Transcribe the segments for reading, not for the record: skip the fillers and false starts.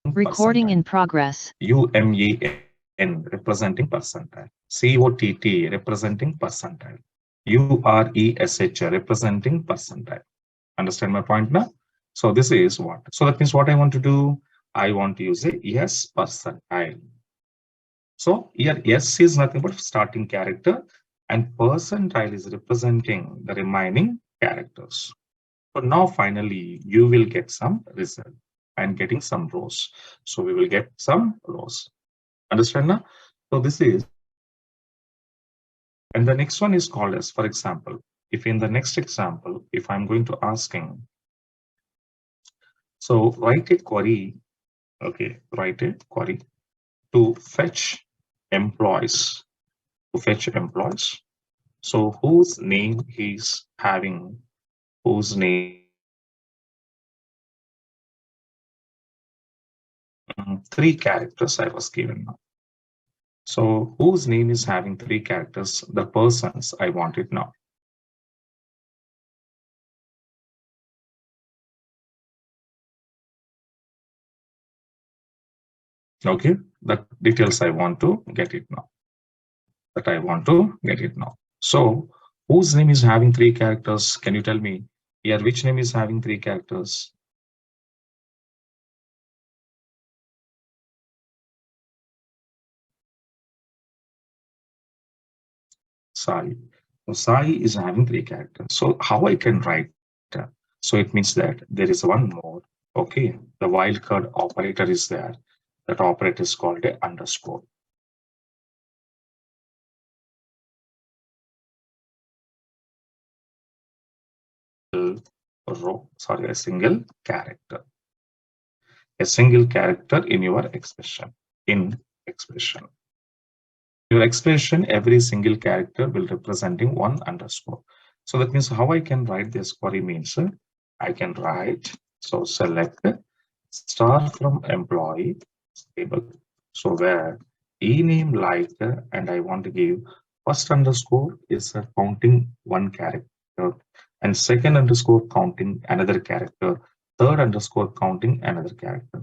Recording percentile. in progress. UMAN representing percentile. COTT representing percentile. URESH representing percentile. Understand my point now? So this is what. So that means what I want to do, I want to use a yes percentile. So here S is nothing but starting character and percentile is representing the remaining characters. So now finally you will get some result and getting some rows. So we will get some rows. Understand now? So this is, and the next one is called as, for example, if in the next example, if I'm going to asking, so write a query, okay, write a query to fetch employees, to fetch employees. So whose name he's having, whose name is having three characters I was given now. So whose name is having three characters, the persons I want it now. Okay, the details I want to get it now. That I want to get it now. So whose name is having three characters? Can you tell me here which name is having three characters? Sai. So Sai is having three characters. So how I can write? So it means that there is one more. Okay, the wildcard operator is there. That operator is called a underscore. Row, sorry, a single character in your expression. In expression. Your expression, every single character will representing one underscore. So that means how I can write this query means I can write, so select star from employee table. So where ename like and I want to give first underscore is counting one character and second underscore counting another character, third underscore counting another character.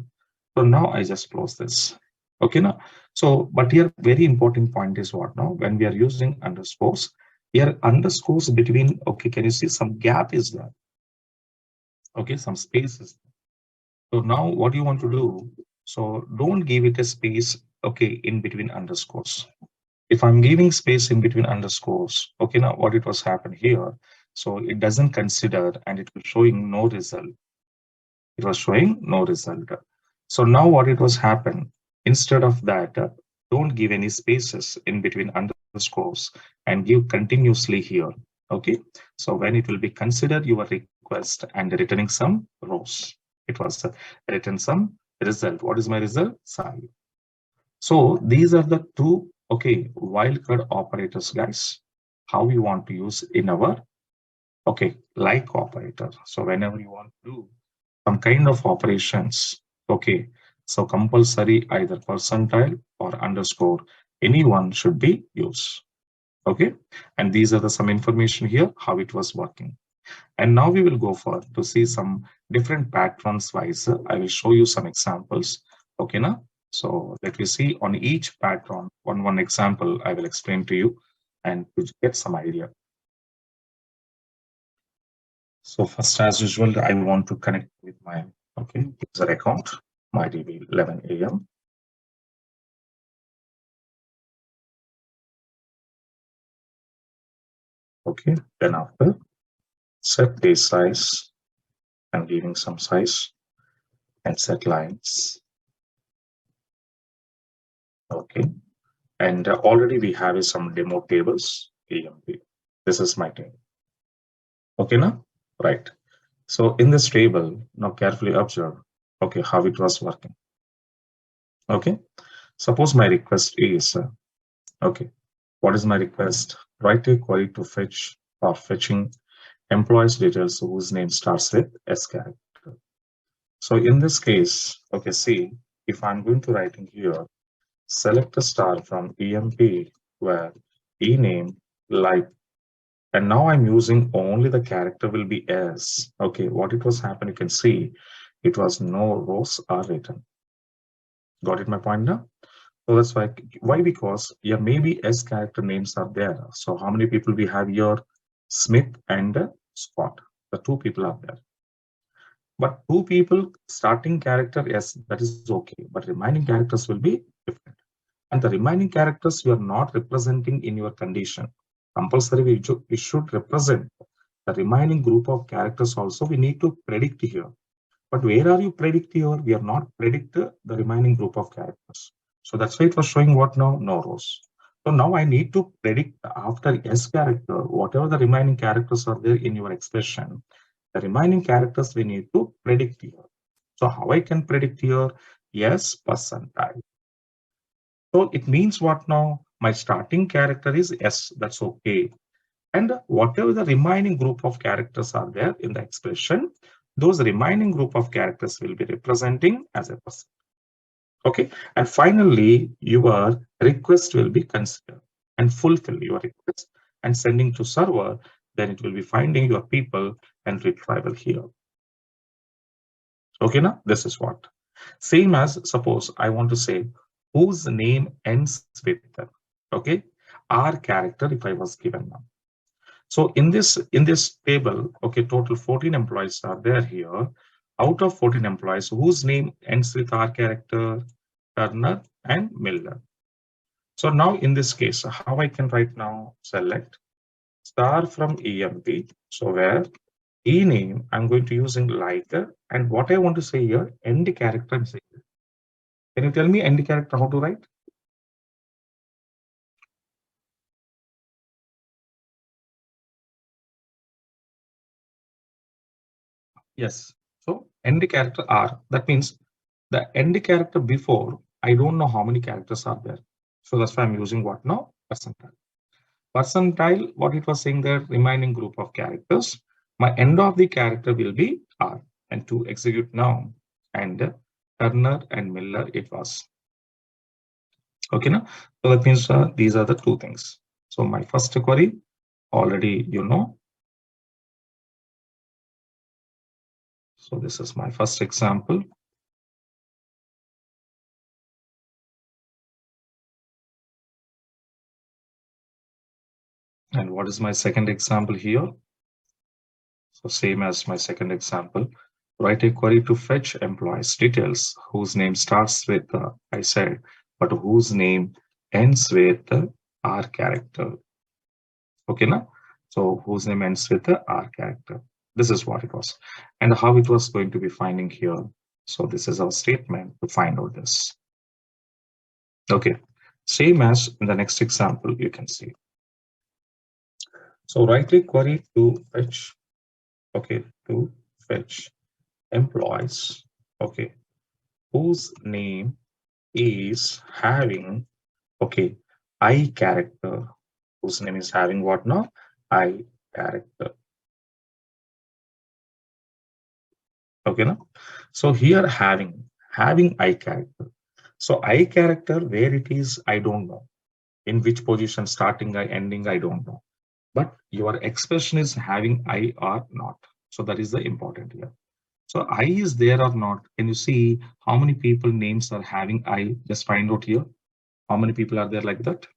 So now I just close this. Okay now. So but here very important point is what now when we are using underscores, here underscores between, okay, can you see some gap is there? Okay, some spaces. So now what you want to do, so don't give it a space, okay, in between underscores. If I'm giving space in between underscores, okay, now what it was happened here, so it doesn't consider and it was showing no result. It was showing no result. So now what it was happened, instead of that, don't give any spaces in between underscores and give continuously here. Okay, so when it will be considered your request and returning some rows, it was written some result. What is my result? Sorry. So these are the two, okay, wildcard operators, guys, how we want to use in our, okay, like operator. So whenever you want to do some kind of operations, okay, so compulsory either percentile or underscore, anyone should be used. Okay, and these are the some information here how it was working. And now we will go for to see some different patterns wise. I will show you some examples. Okay, now. So let me see on each pattern, one example I will explain to you and to get some idea. So first, as usual, I want to connect with my, okay, user account, MyDB 11 AM. Okay, then after set base size and giving some size and set lines. Okay, and already we have some demo tables, AMP. This is my table. Okay, now, right. So in this table, now carefully observe, okay, how it was working. Okay, suppose my request is, okay, what is my request? Write a query to fetch or fetching employees details whose name starts with S character. So in this case, okay, see, if I'm going to write in here, select a star from EMP where ename like, and now I'm using only the character will be S. Okay, what it was happening, you can see it was no rows are written. Got it my point now? So that's why because yeah, maybe S character names are there. So how many people we have here? Smith and Scott. The two people are there. But two people starting character, yes, that is okay. But remaining characters will be different. And the remaining characters you are not representing in your condition. Compulsory, we should represent the remaining group of characters also. We need to predict here. But where are you predict here? We are not predict the remaining group of characters. So that's why it was showing what now? No rows. So now I need to predict after S character, whatever the remaining characters are there in your expression, the remaining characters we need to predict here. So how I can predict here? Yes, percentile. So it means what now? My starting character is S, that's okay. And whatever the remaining group of characters are there in the expression, those remaining group of characters will be representing as a percent. Okay. And finally, your request will be considered and fulfill your request and sending to server. Then it will be finding your people and retrieval here. Okay, now this is what. Same as suppose I want to say whose name ends with, okay, R character if I was given now. So in this table, okay, total 14 employees are there here. Out of 14 employees, whose name ends with R character? Turner and Miller. So now in this case, how I can write now? Select star from EMP. So where E name I'm going to using like, and what I want to say here, end character I'm saying. Can you tell me end character how to write? Yes. So end character R. That means the end character before, I don't know how many characters are there. So that's why I'm using what now? Percentile. Percentile, what it was saying there, remaining group of characters. My end of the character will be R. And to execute now, and Turner and Miller it was. Okay, now? So that means these are the two things. So my first query, already you know. So this is my first example. And what is my second example here? So same as my second example, write a query to fetch employees details whose name starts with I said, but whose name ends with R character. Okay, now? So whose name ends with the R character. This is what it was. And how it was going to be finding here. So this is our statement to find out this. Okay, same as in the next example, you can see. So write a query to fetch, okay, to fetch employees, okay, whose name is having, okay, I character, whose name is having what now? I character. Okay, now? So here having I character. So I character, where it is, I don't know. In which position, starting I, ending, I don't know. But your expression is having I or not. So that is the important here. So I is there or not? Can you see how many people names are having I? Just find out here. How many people are there like that?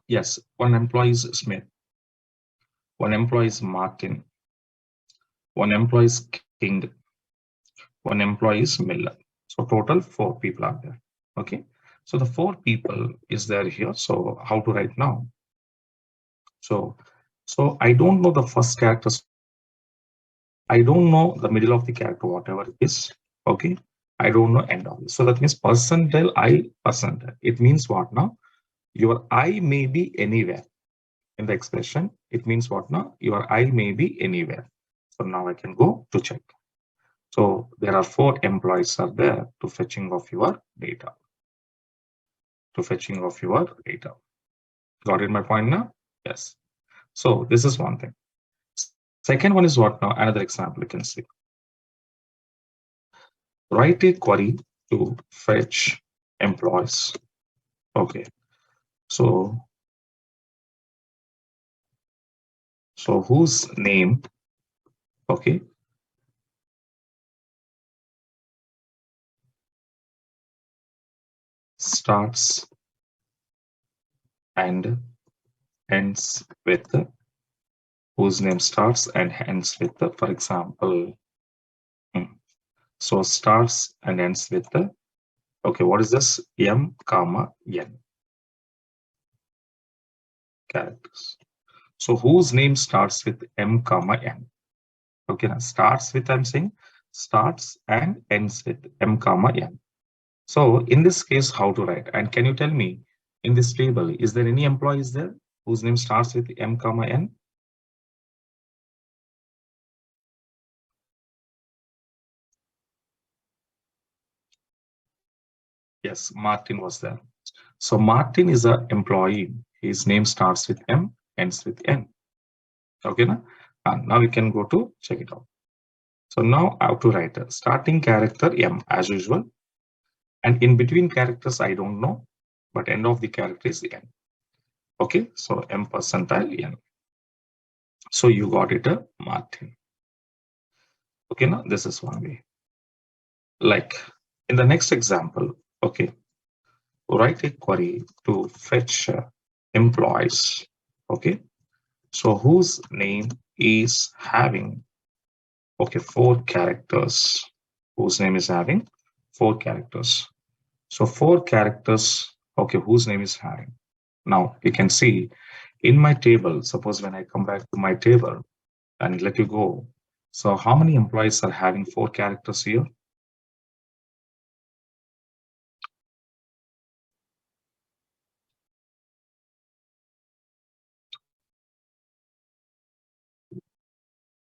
Yes, one employee is Smith, one employee is Martin, one employee is King, one employee is Miller. So total 4 people are there. Okay. So the 4 people is there here. So how to write now? So I don't know the first character. I don't know the middle of the character, whatever it is. Okay. I don't know end of it. So that means percentile I percentile. It means what now? Your I may be anywhere in the expression. It means what now? Your I may be anywhere. So now I can go to check. So there are 4 employees are there to fetching of your data. To fetching of your data. Got it my point now? Yes. So this is one thing. Second one is what now? Another example you can see. Write a query to fetch employees. Okay, so whose name, okay, starts and ends with whose name starts and ends with for example, so starts and ends with okay, what is this? M comma N characters. So whose name starts with M comma N? Okay, now starts with, I'm saying starts and ends with M comma N. So in this case, how to write? And can you tell me in this table, is there any employees there whose name starts with M comma N? Yes, Martin was there. So Martin is an employee. His name starts with M, ends with N. Okay, now? And now we can go to check it out. So now I have to write a starting character M as usual. And in between characters, I don't know, but end of the character is N. Okay, so M percentile N. So you got it, Martin. Okay, now this is one way. Like in the next example, okay, write a query to fetch employees. Okay, so whose name is having, okay, 4 characters. Whose name is having 4 characters. So 4 characters, okay, whose name is having. Now you can see in my table, suppose when I come back to my table and let you go. So how many employees are having 4 characters here?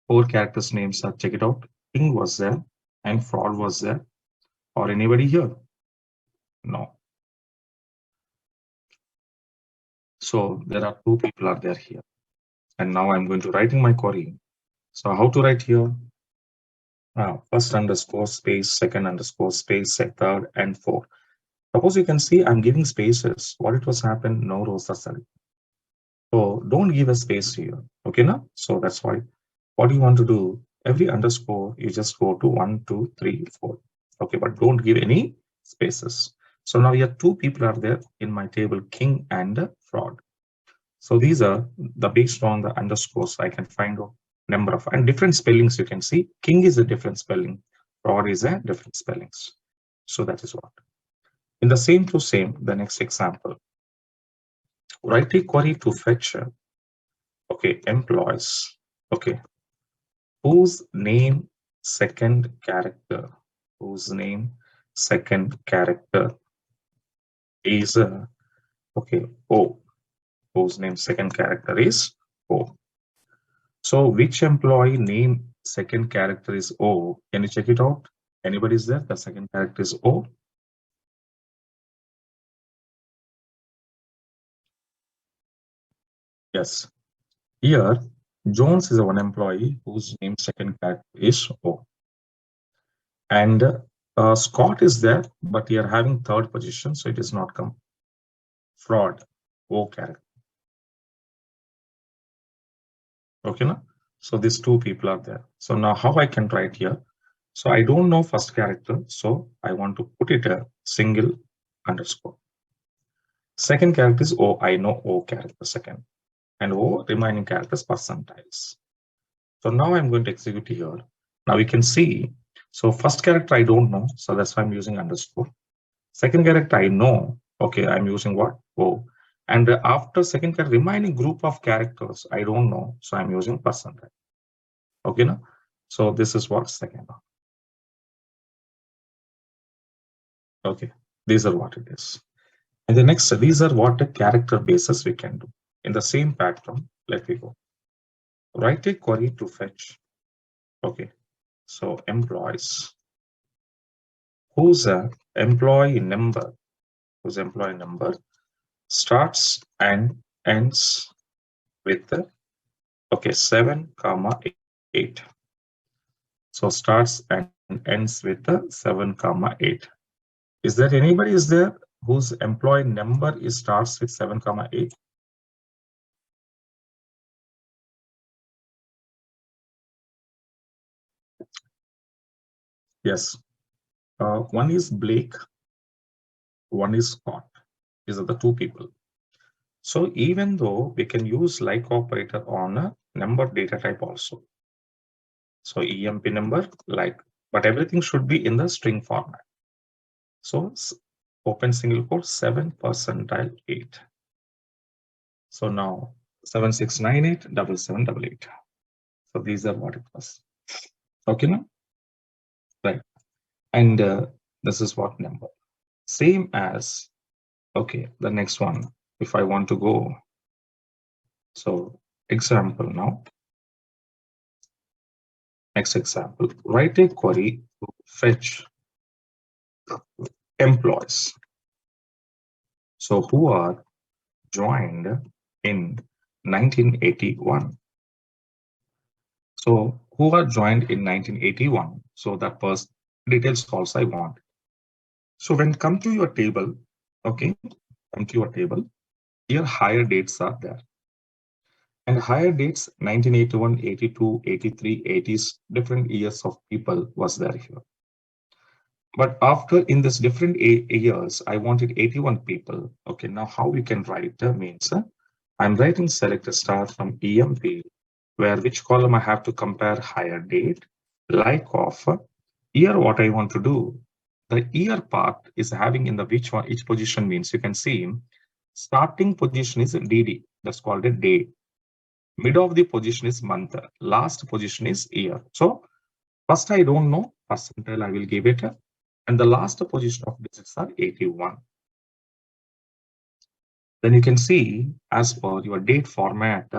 Four characters names are, check it out. King was there and fraud was there. Or anybody here? No. So there are 2 people are there here. And now I'm going to write in my query. So how to write here? First underscore space, second underscore space, third and fourth. Suppose you can see I'm giving spaces. What it was happen? No rows are selected. So don't give a space here. Okay, now? So that's why what you want to do, every underscore, you just go to 1, 2, 3, 4. Okay, but don't give any spaces. So now here 2 people are there in my table, king and fraud. So these are the based on the underscores, I can find a number of and different spellings you can see. King is a different spelling, fraud is a different spellings. So that is what. In the same to same, the next example. Write a query to fetch, okay, employees, okay, whose name second character, whose name second character is, okay, O, whose name second character is O. So which employee name second character is O? Can you check it out? Anybody is there? The second character is O. Yes. Here, Jones is a one employee whose name second character is O. And Scott is there, but here having third position, so it is not come. Fraud, O character. Okay, now? So these 2 people are there. So now how I can write here? So I don't know first character, so I want to put it a single underscore. Second character is O, I know O character second. And O remaining characters percentiles. So now I'm going to execute here. Now we can see, so first character I don't know, so that's why I'm using underscore. Second character I know, okay, I'm using what? O. And after second character, remaining group of characters I don't know, so I'm using percentile. Okay, now? So this is what second. Okay, these are what it is. And the next, these are what the character bases we can do. In the same pattern, let me go. Write a query to fetch. Okay, so employees. Whose employee number, starts and ends with okay, 7 comma 8. So starts and ends with 7 comma 8. Is there anybody is there whose employee number is starts with 7, 8? Yes. One is Blake, one is Scott. These are the two people. So even though we can use like operator on a number data type also. So EMP number, like, but everything should be in the string format. So open single quote 7 percentile 8. So now 7698 7788. So these are what it was. Okay, now right. And this is what number. Same as, okay, the next one. If I want to go, so example now. Next example, write a query to fetch employees. So who are joined in 1981. So who are joined in 1981? So that was details also I want. So when come to your table, okay, come to your table, here higher dates are there. And higher dates 1981, 82, 83, 80s, different years of people was there here. But after in this different years, I wanted 81 people. Okay, now how we can write means I'm writing select a star from EMP, where which column I have to compare higher date, like of year. What I want to do, the year part is having in the which one each position means you can see starting position is DD, that's called a day. Mid of the position is month, last position is year. So first I don't know percentile, I will give it, and the last position of digits are 81. Then you can see as per your date format.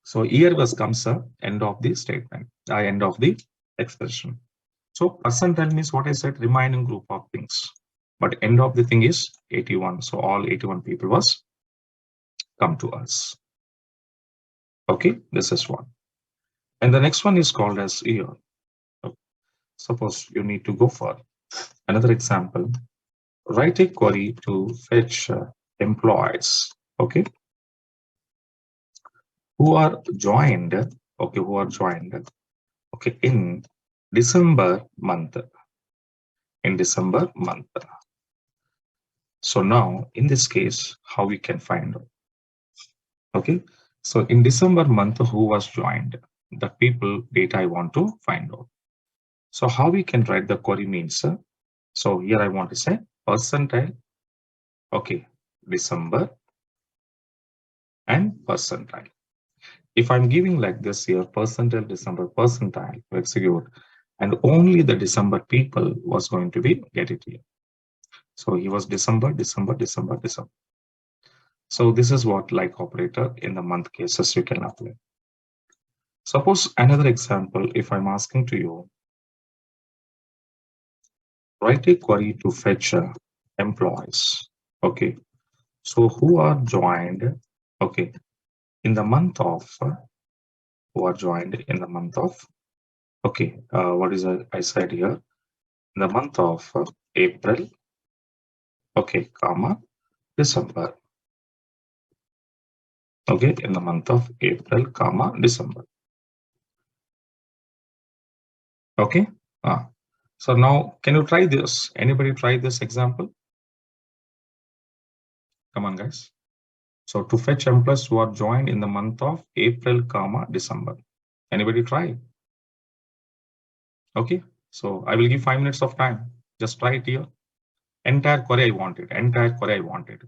So year was comes end of the statement, end of the expression. So percentile means what I said, remaining group of things. But end of the thing is 81. So all 81 people was come to us. Okay, this is one. And the next one is called as year. Suppose you need to go for another example. Write a query to fetch employees. Okay, who are joined. Okay, who are joined. Okay, in December month. In December month. So now in this case, how we can find out? Okay, so in December month, who was joined? The people data I want to find out. So how we can write the query means, so here I want to say percentile, okay, December and percentile. If I'm giving like this here, percentile, December, percentile to execute, and only the December people was going to be get it here. So he was December, December, December, December. So this is what like operator in the month cases you can apply. Suppose another example, if I'm asking to you, write a query to fetch employees. Okay, so who are joined? Okay, in the month of who are joined in the month of, okay, what is I said here? In the month of April, okay, comma, December. Okay, in the month of April, comma, December. Okay, so now can you try this? Anybody try this example? Come on, guys. So to fetch employees who are joined in the month of April, comma, December. Anybody try? Okay, so I will give 5 minutes of time. Just try it here. Entire query I wanted. Entire query I wanted.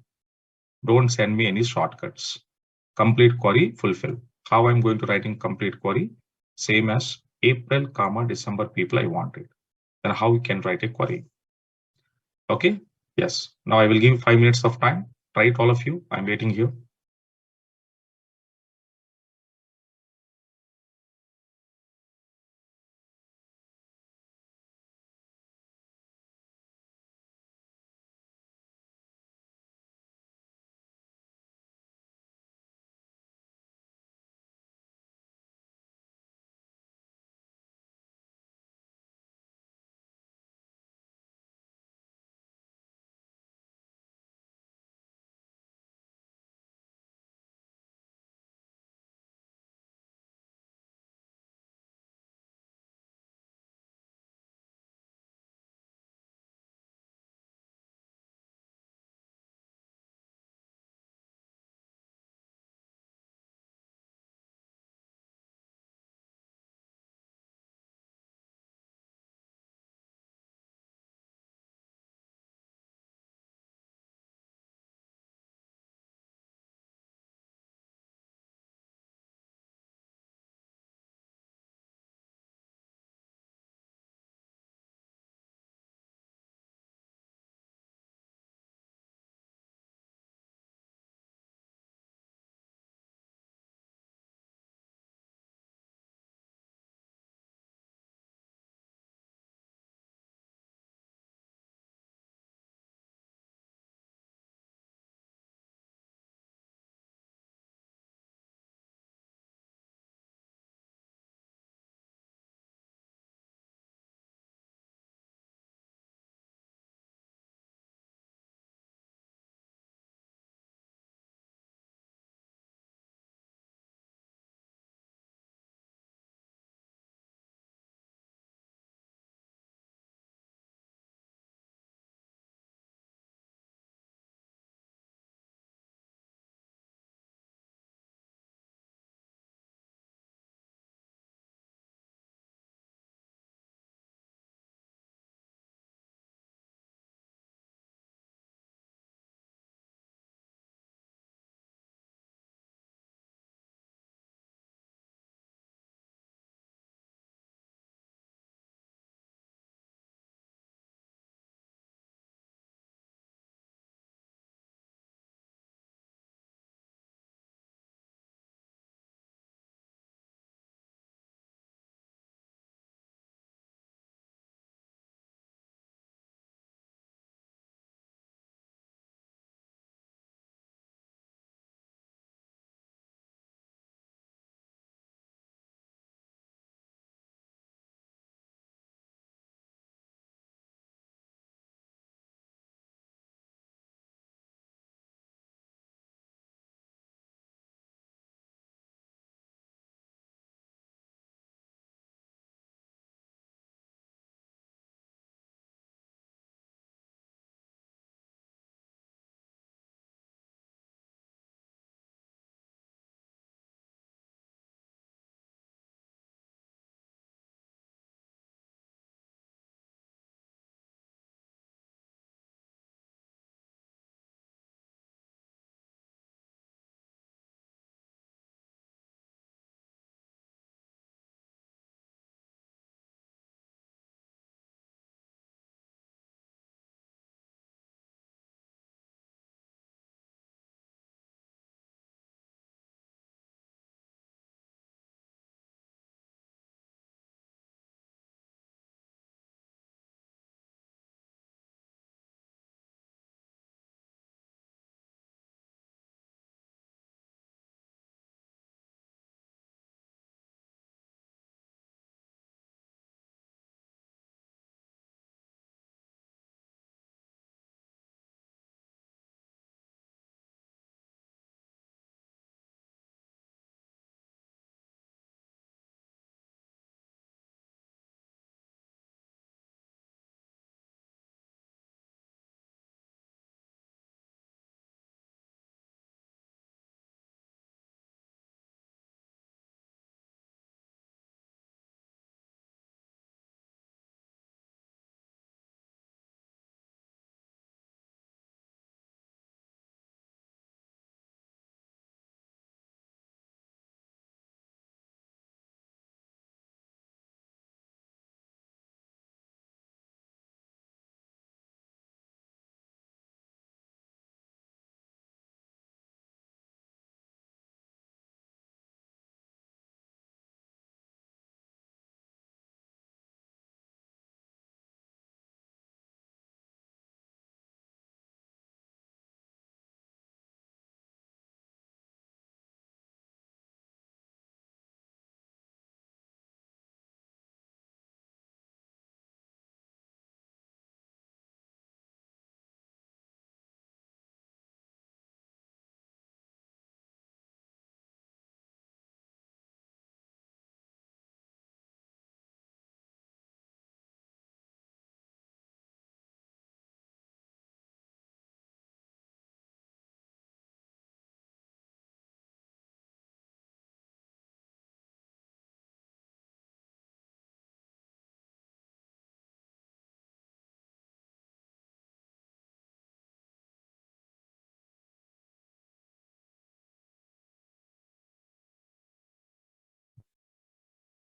Don't send me any shortcuts. Complete query fulfill. How I'm going to write in complete query? Same as April, comma, December people I wanted. Then how we can write a query? Okay. Yes. Now I will give 5 minutes of time. Try it, all of you. I'm waiting here.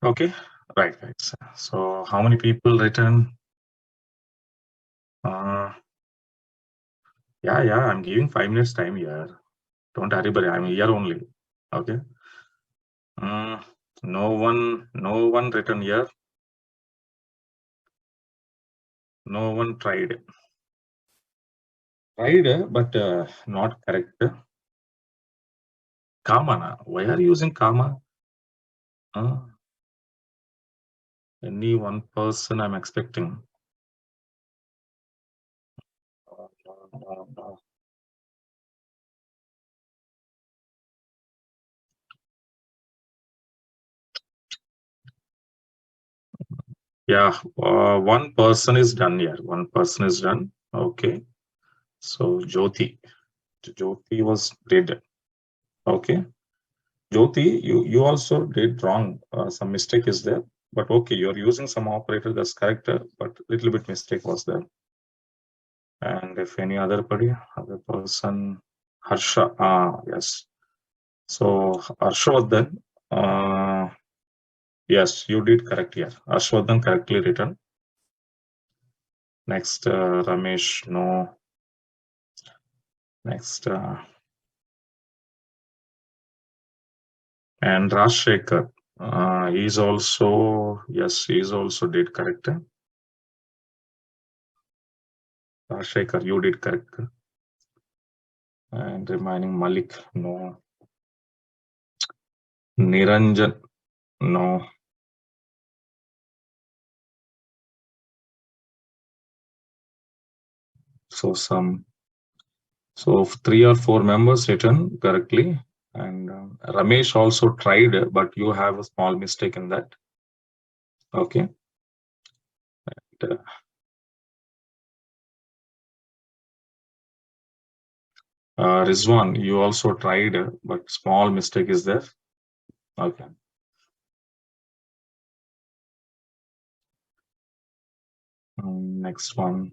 Okay, right, guys. So how many people written? Yeah, I'm giving 5 minutes time here. Don't hurry, but I'm here only. Okay. No one written here. No one tried. Tried, but not correct. Comma. Why are you using comma? Any one person I'm expecting. No. Yeah, one person is done here. One person is done. Okay. So Jyoti was did. Okay. Jyoti, you also did wrong. Some mistake is there. But okay, you're using some operator that's correct, but little bit mistake was there. And if any other person, Harsha, yes. So Harshvardhan, yes, you did correct here. Harshvardhan correctly written. Next, Ramesh, no. Next, and Rajshekhar, he's also, yes, he's also did correct. Rajshekhar, you did correct. And remaining Malik, no. Niranjan, no. So 3 or 4 members written correctly. And Ramesh also tried, but you have a small mistake in that. Okay. And, Rizwan, you also tried, but small mistake is there. Okay. Next one.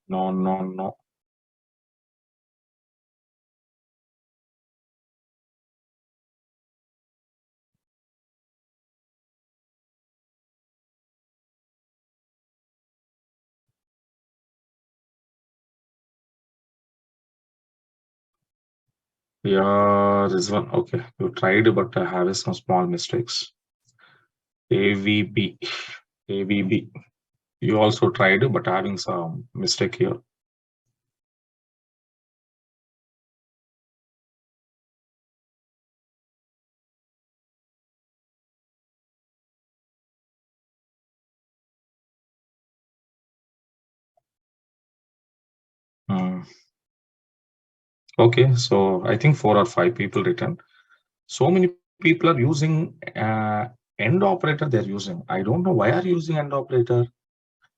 No. Yeah, Rizwan. Okay, you tried, but have some small mistakes. AVB. AVB. You also tried, but having some mistake here. Okay, so I think 4 or 5 people written. So many people are using end operator. They're using. I don't know why are you using end operator,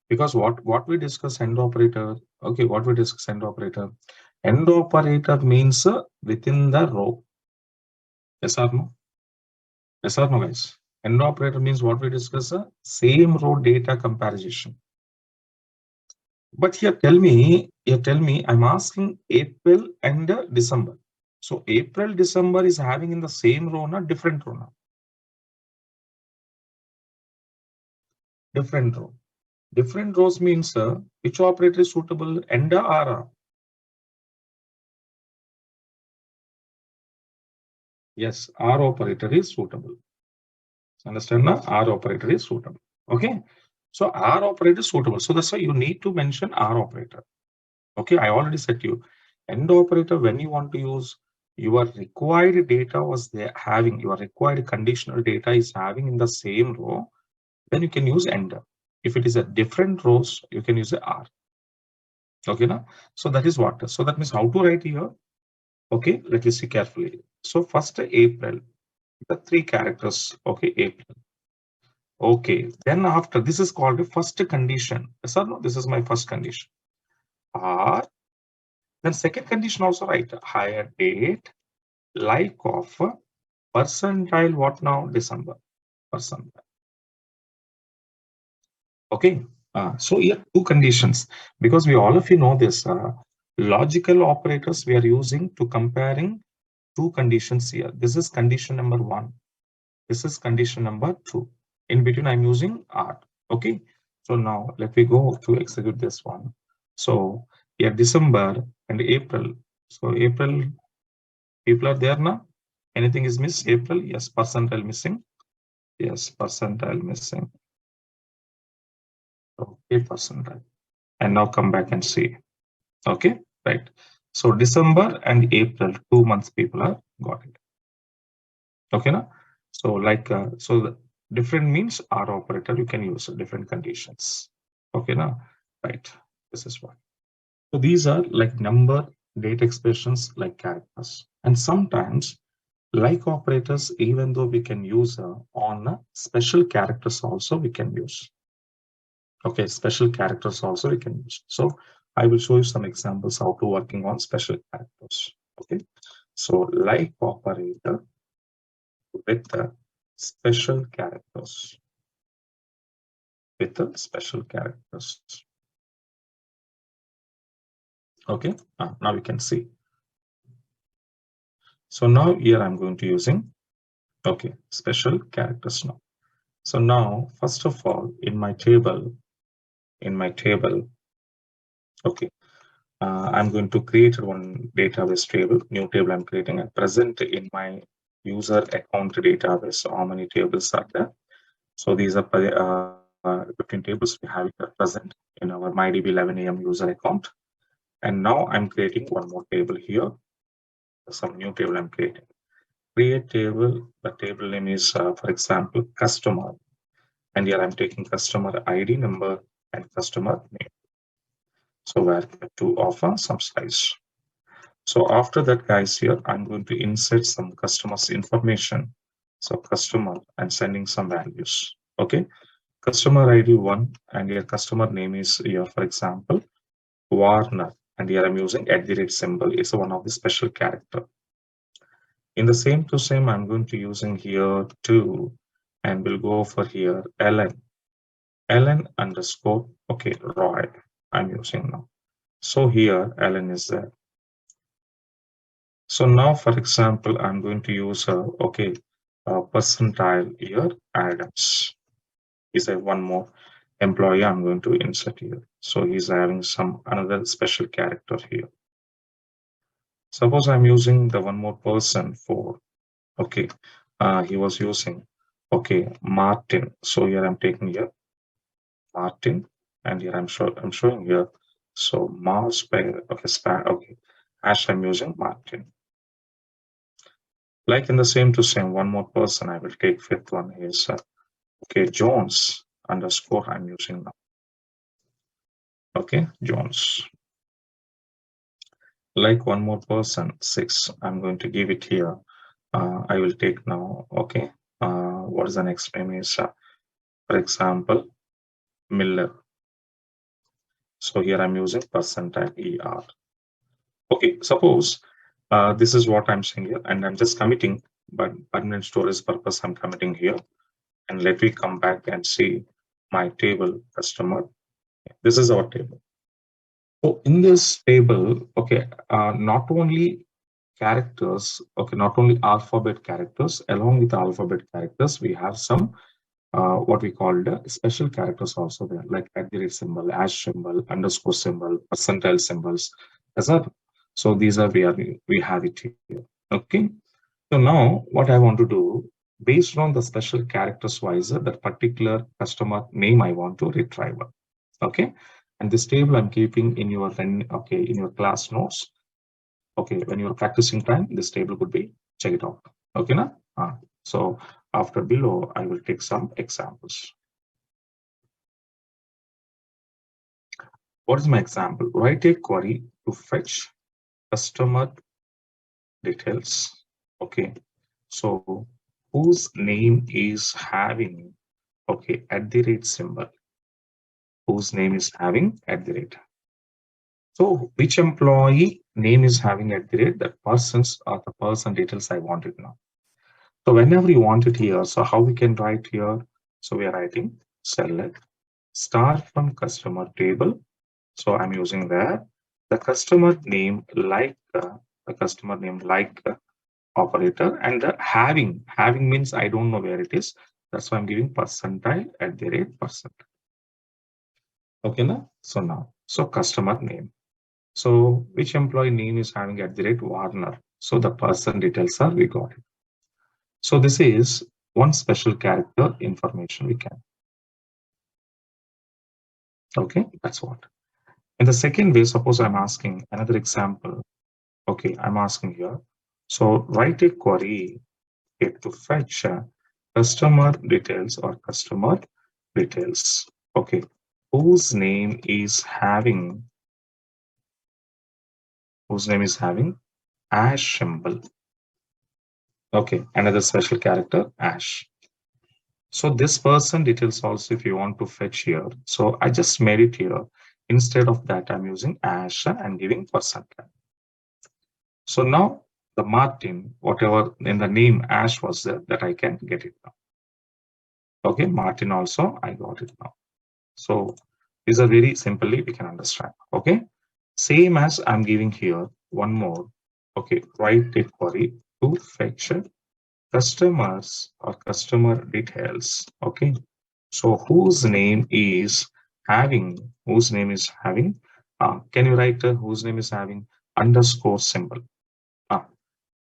because what we discuss end operator. Okay, what we discuss end operator. End operator means within the row. Yes or no? Yes or no, guys? End operator means what we discuss, same row data comparison. But here tell me, I'm asking April and December. So April, December is having in the same row, not different row now. Different row. Different rows means which operator is suitable, and or yes, R operator is suitable. Understand now? R operator is suitable. Okay. So R operator is suitable. So that's why you need to mention R operator. Okay, I already said to you, end operator, when you want to use your required data was there having your required conditional data is having in the same row, then you can use end. If it is a different rows, you can use a R. Okay, now so that is what. So that means how to write here. Okay, let me see carefully. So first April, the 3 characters. Okay, April. Okay, then after this is called the first condition. Yes or no? This is my first condition. R. Then second condition also write higher date like of percentile what now December percentile. Okay. So here 2 conditions, because we all of you know this logical operators we are using to comparing two conditions here. This is condition number 1. This is condition number 2. In between, I'm using R. Okay. So now let me go to execute this one. So here December and April. So April, people are there now. Anything is missed? April, yes. Percentile missing. Yes, percentile missing. Okay, percentile. And now come back and see. Okay, right. So December and April, 2 months people are got it. Okay, now. So so the different means R operator you can use different conditions. Okay, now, right. This is one. So these are like number, date expressions like characters, and sometimes like operators, even though we can use on special characters also we can use. Okay, special characters also we can use. So I will show you some examples how to working on special characters. Okay, so like operator with the special characters. With the special characters. Okay, now we can see. So now here I'm going to using okay special characters now. So now first of all in my table, okay, I'm going to create one database table, new table I'm creating at present in my user account database. So how many tables are there? So these are 15 tables we have it present in our MyDB 11 AM user account. And now I'm creating one more table here, some new table I'm creating. Create table, the table name is, for example, customer. And here I'm taking customer ID number and customer name. So where to offer some size. So after that, guys, here I'm going to insert some customers information. So customer, I'm sending some values. Okay, customer ID 1, and your customer name is here, for example, Warner, and here I'm using @ symbol. It's one of the special character. In the same to same, I'm going to using here 2, and we'll go for here Ellen underscore. Okay, Roy. I'm using now. So here Ellen is there. So now, for example, I'm going to use percentile here Adams. Is a one more employee I'm going to insert here. So he's having some another special character here. Suppose I'm using the one more person for okay. He was using okay Martin. So here I'm taking here Martin, and here I'm showing here. So Mars okay. As I'm using Martin. Like in the same to same, one more person I will take fifth one is okay Jones underscore I'm using now. Okay, Jones. Like one more person 6 I'm going to give it here. I will take now. Okay, what is the next name is for example Miller. So here I'm using percentile ER. Okay, suppose this is what I'm saying here, and I'm just committing, but permanent storage purpose I'm committing here. And let me come back and see my table customer. This is our table. So in this table, okay, not only characters, okay, not only alphabet characters, along with the alphabet characters, we have some what we call the special characters also there, like @ symbol, # symbol, underscore symbol, percentile symbols, etc. So these are we have it here. Okay. So now what I want to do, based on the special characters wise, that particular customer name I want to retrieve. Okay. And this table I'm keeping in your in your class notes. Okay, when you're practicing time, this table could be check it out. Okay, now. So after below, I will take some examples. What is my example? Write a query to fetch customer details. Okay, so whose name is having okay @ symbol? Whose name is having @. So which employee name is having @ that person's or the person details I wanted now. So whenever you want it here, so how we can write here? So we are writing select start from customer table. So I'm using there the customer name like operator, and the having means I don't know where it is. That's why I'm giving percentile at the rate percent. Okay, now so customer name. So which employee name is having at the rate Warner? So the person details are we got it. So this is one special character information we can. Okay, that's what. In the second way, suppose I'm asking another example. Okay, I'm asking here. So write a query to fetch customer details or customer details. Okay, whose name is having Ash symbol. Okay, another special character Ash. So this person details also if you want to fetch here. So I just made it here. Instead of that, I'm using Ash and giving percentile. So now the Martin, whatever in the name Ash was there, that I can get it now. Okay, Martin also, I got it now. So these are very simply we can understand. Okay, same as I'm giving here one more. Okay, write a query to fetch customers or customer details. Okay, so whose name is having, can you write whose name is having underscore symbol?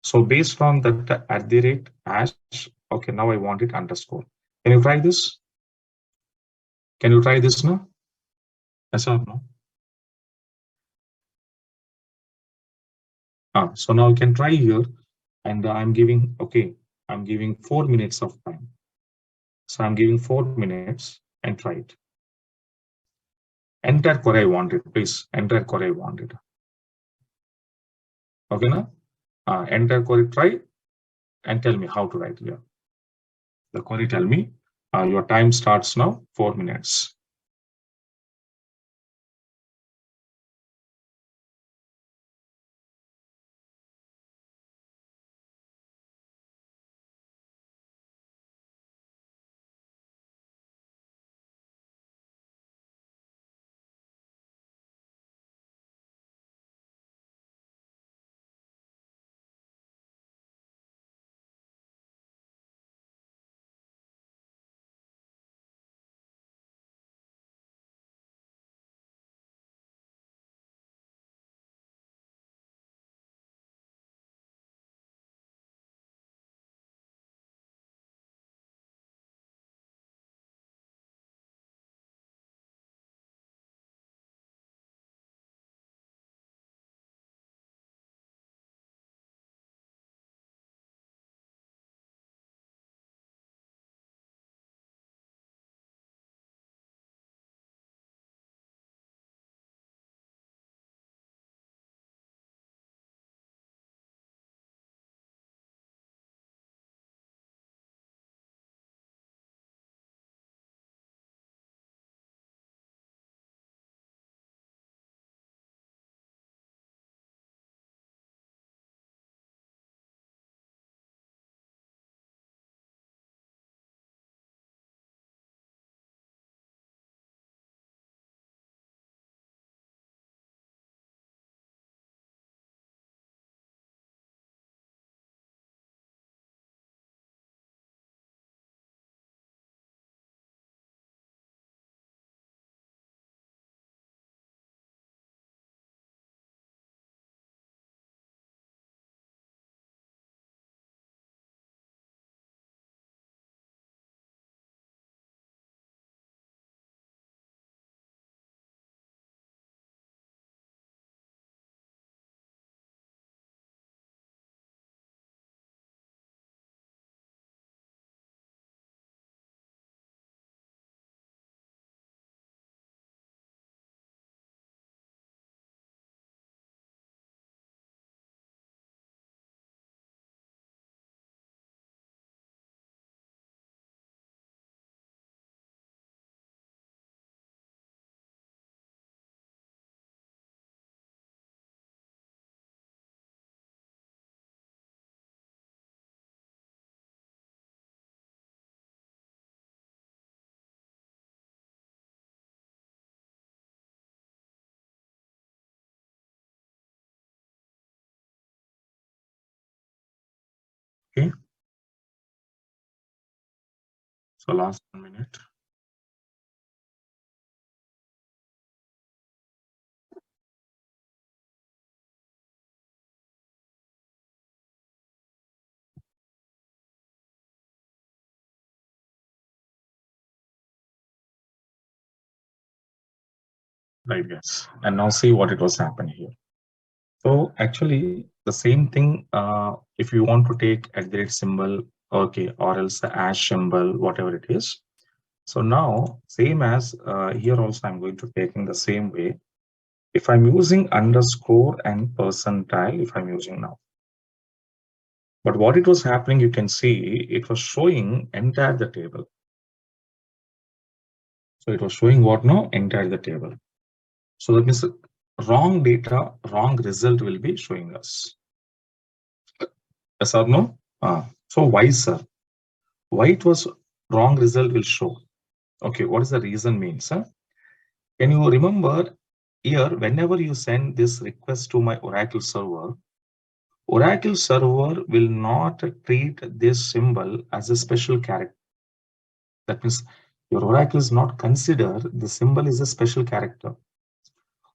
So based on that at the rate Ash, okay, now I want it underscore. Can you try this? Can you try this now? Yes or no? So now you can try here, and I'm giving, okay, I'm giving 4 minutes of time. So I'm giving 4 minutes and try it. Enter query I wanted, please. Enter query I wanted. Okay, now enter query, try and tell me how to write here. The query tell me your time starts now, 4 minutes. Okay. So last 1 minute. Right, yes. And now see what it was happening here. So actually the same thing, if you want to take at the rate symbol, okay, or else the hash symbol, whatever it is. So now same as here also I'm going to take in the same way. If I'm using underscore and percentile, if I'm using now. But what it was happening, you can see it was showing entire the table. So it was showing what now? Entire the table. So that means wrong data, wrong result will be showing us. Yes or no? So why, sir? Why it was wrong result will show? Okay, what is the reason means? Can you remember here, whenever you send this request to my Oracle server will not treat this symbol as a special character. That means your Oracle is not consider the symbol is a special character.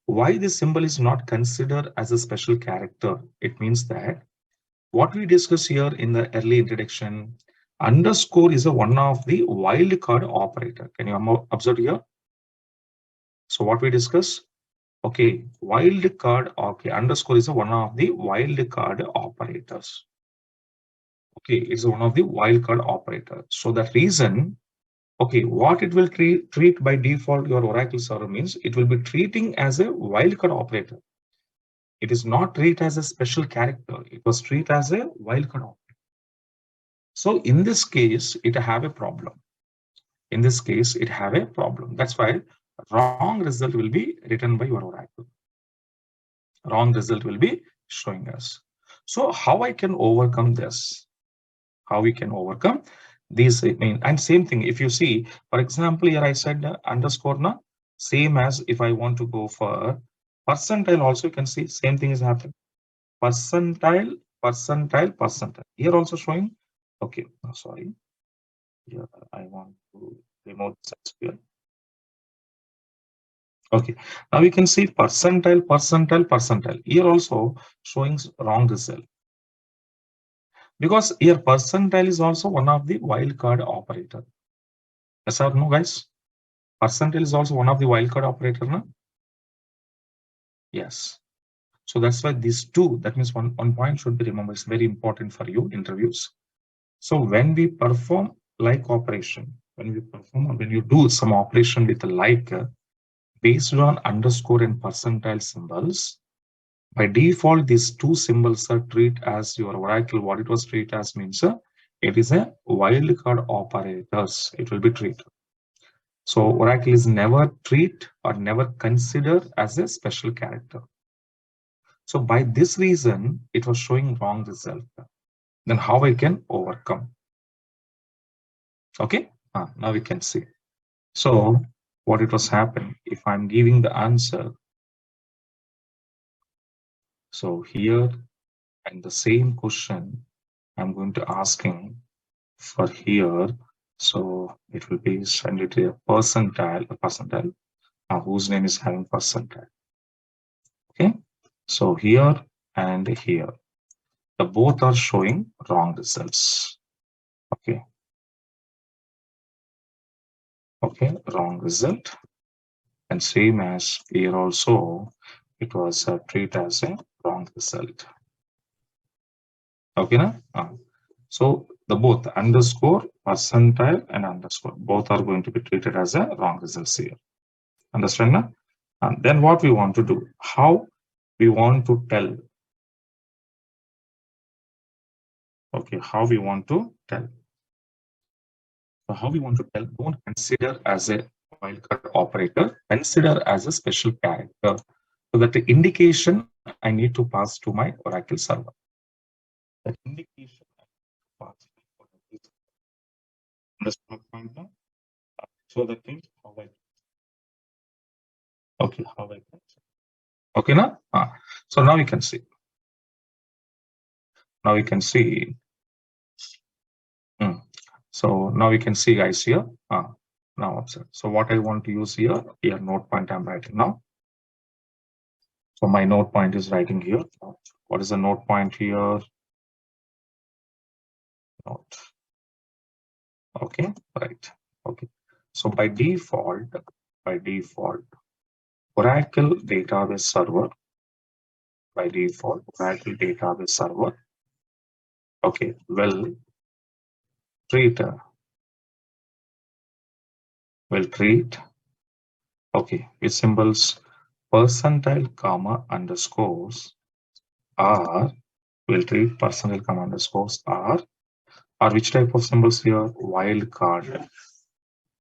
Why this symbol is not considered as a special character? It means that what we discussed here in the early introduction, underscore is a one of the wildcard operator. Can you observe here? So what we discuss? Okay, wildcard. Okay, underscore is a one of the wildcard operators. Okay, it's one of the wildcard operator. So that reason, okay, what it will treat by default your Oracle server means it will be treating as a wildcard operator. It is not treated as a special character. It was treated as a wildcard operator. So in this case, it have a problem. In this case, it have a problem. That's why wrong result will be written by your Oracle. Wrong result will be showing us. So how I can overcome this? How we can overcome these? I mean, and same thing. If you see, for example, here I said underscore na, same as if I want to go for percentile. Also, you can see same thing is happening. Percentile, percentile, percentile. Here also showing. Okay, sorry. Here I want to remove this here. Okay, now we can see percentile, percentile, percentile. Here also showing wrong result. Because here percentile is also one of the wildcard operator. Yes or no, guys? Percentile is also one of the wildcard operator, no? Yes. So that's why these two, that means one point should be remembered. It's very important for you interviews. So when we perform like operation, when you do some operation with a like based on underscore and percentile symbols, by default, these two symbols are treated as your Oracle. What it was treated as means it is a wildcard operators. It will be treated. So Oracle is never treat or never considered as a special character. So by this reason, it was showing wrong result. Then how I can overcome? Okay, now we can see. So what it was happening if I'm giving the answer. So here and the same question I'm going to asking for here. So it will be send it to a percentile whose name is having percentile. Okay, so here and here, the both are showing wrong results. Okay, okay, wrong result. And same as here also, it was treated as a wrong result. Okay, na? So the both underscore, percentile, and underscore both are going to be treated as a wrong results here. Understand now? And then what we want to do? How we want to tell? Okay, how we want to tell? So how we want to tell? Don't consider as a wildcard operator. Consider as a special character. So that the indication I need to pass to my Oracle server. That indication I need to pass to my Oracle server. Understand my point now? So that means how I. Okay, how I can. Okay, now. So now we can see. Now we can see So now you can see guys here. Now observe. So what I want to use here note point I'm writing now. So my note point is writing here. What is the note point here? Note. Okay, right. Okay. So by default, Oracle database server, okay, will treat, okay, with symbols percentile, comma, underscores, or will treat percentile, comma, underscores, or which type of symbols here?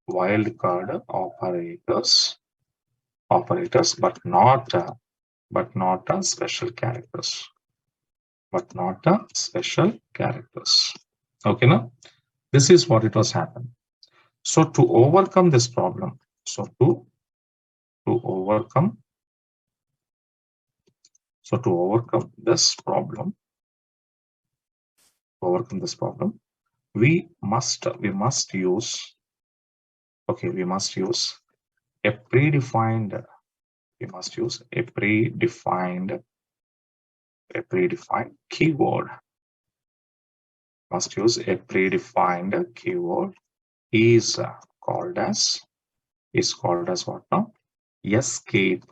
Wildcard operators, but not special characters, Okay, now this is what it was happened. So to overcome this problem, to overcome this problem, we must use, okay, we must use a predefined keyword. Is called as what now? Escape,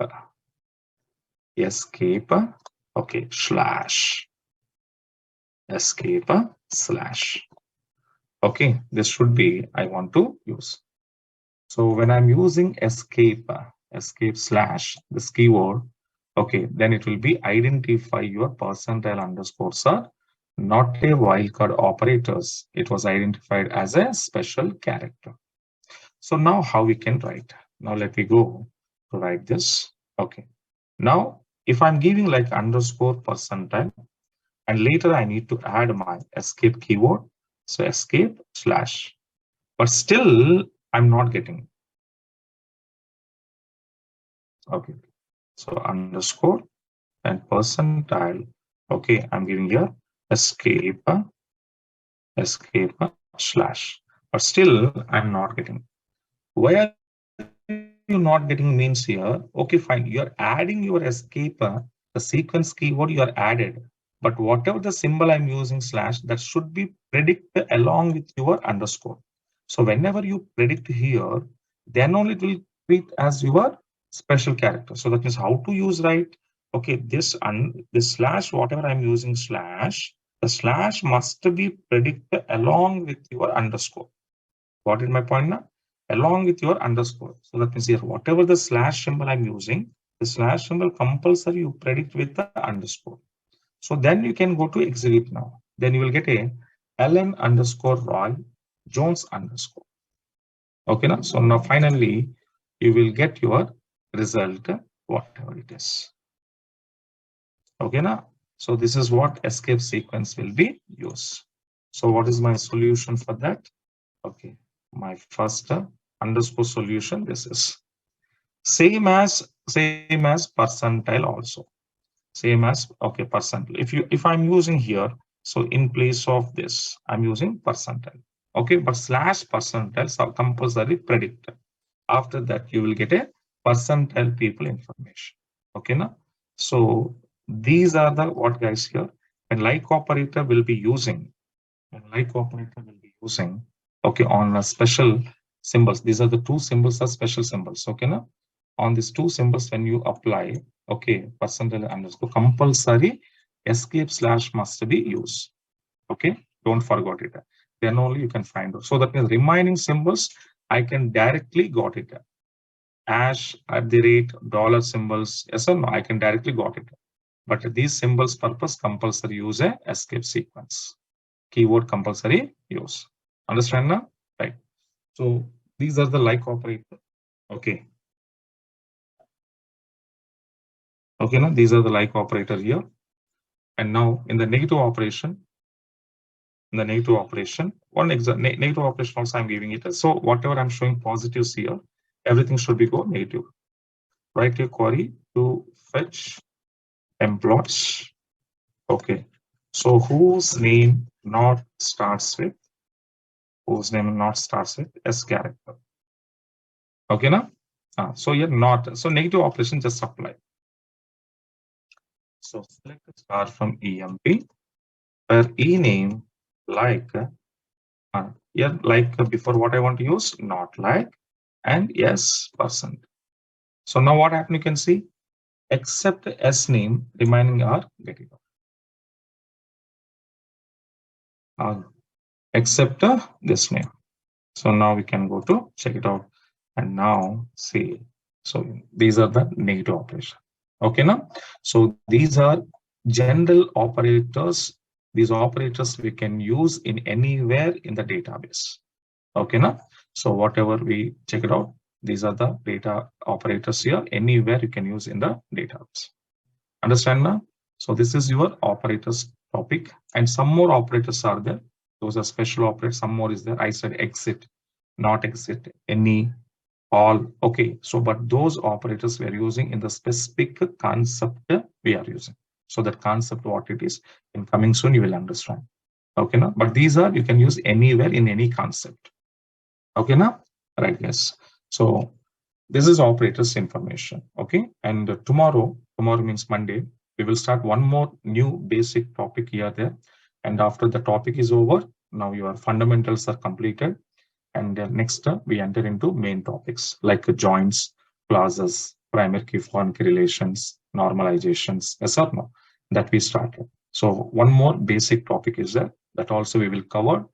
okay, slash, okay, this should be I want to use. So when I'm using escape slash this keyword, okay, then it will be identify your percentile underscores are not a wildcard operators. It was identified as a special character. So now how we can write? Now let me go to write this. Okay. Now if I'm giving like underscore percentile and later I need to add my escape keyword. So escape slash, but still I'm not getting. Okay. So underscore and percentile. Okay. I'm giving here escape slash, but still I'm not getting. Why are you not getting means here? Okay, fine. You're adding your escape, the sequence keyword you are added. But whatever the symbol I'm using slash, that should be predict along with your underscore. So whenever you predict here, then only it will treat as your special character. So that means how to use, right? Okay, this slash, whatever I'm using slash, the slash must be predicted along with your underscore. What is my point now? Along with your underscore. So that means here, whatever the slash symbol I'm using, the slash symbol compulsory you predict with the underscore. So then you can go to execute now. Then you will get a Ellen underscore Roy Jones underscore. Okay, now so now finally you will get your result, whatever it is. Okay, now so this is what escape sequence will be used. So what is my solution for that? Okay, my first underscore solution, this is same as percentile also, same as, okay, percentile. If I'm using here, so in place of this I'm using percentile, okay, but slash percentile so compulsory predictor. After that you will get a percentile people information. Okay, now so these are the what guys here, and like operator will be using, okay, on a special symbols. These are the two symbols are special symbols. Okay, now on these two symbols when you apply, okay, percentile underscore compulsory escape slash must be used. Okay, don't forget it. Then only you can find out. So that means remaining symbols I can directly got it. Hash at the rate dollar symbols, yes or no, I can directly got it. But these symbols purpose compulsory use a escape sequence. Keyword compulsory use. Understand now? Right. So these are the like operator. Okay. Okay, now these are the like operator here. And now in the negative operation, one negative operation also I'm giving it. So whatever I'm showing positives here, everything should be go negative. Write a query to fetch employees. Okay. So whose name not starts with whose name not starts with S character. Okay, now? So here not. So negative operation just apply. So select a star from EMP where E name like here like before what I want to use not like and yes percent. So now what happened you can see except S name remaining are getting except this name. So now we can go to check it out and now see. So these are the negative operation. Okay, now. So these are general operators. These operators we can use in anywhere in the database. Okay, now. So whatever we check it out, these are the data operators here. Anywhere you can use in the database. Understand now? So this is your operators topic, and some more operators are there. Those are special operators. Some more is there. I said exit, not exit, any, all. Okay. So, but those operators we are using in the specific concept we are using. So that concept, what it is, in coming soon you will understand. Okay, now. But these are you can use anywhere in any concept. Okay, now. Right. Yes. So this is operators information. Okay, and tomorrow means Monday, we will start one more new basic topic here there, and after the topic is over, now your fundamentals are completed, and next we enter into main topics like joints, clauses, primary key foreign key relations, normalizations, yes or no, that we started. So one more basic topic is there that also we will cover,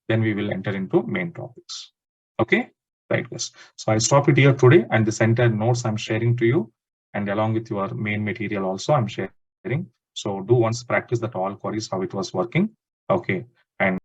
then we will enter into main topics. Okay. Right, yes. So I stop it here today, and this entire notes I'm sharing to you, and along with your main material also I'm sharing. So do once practice that all queries how it was working. Okay, and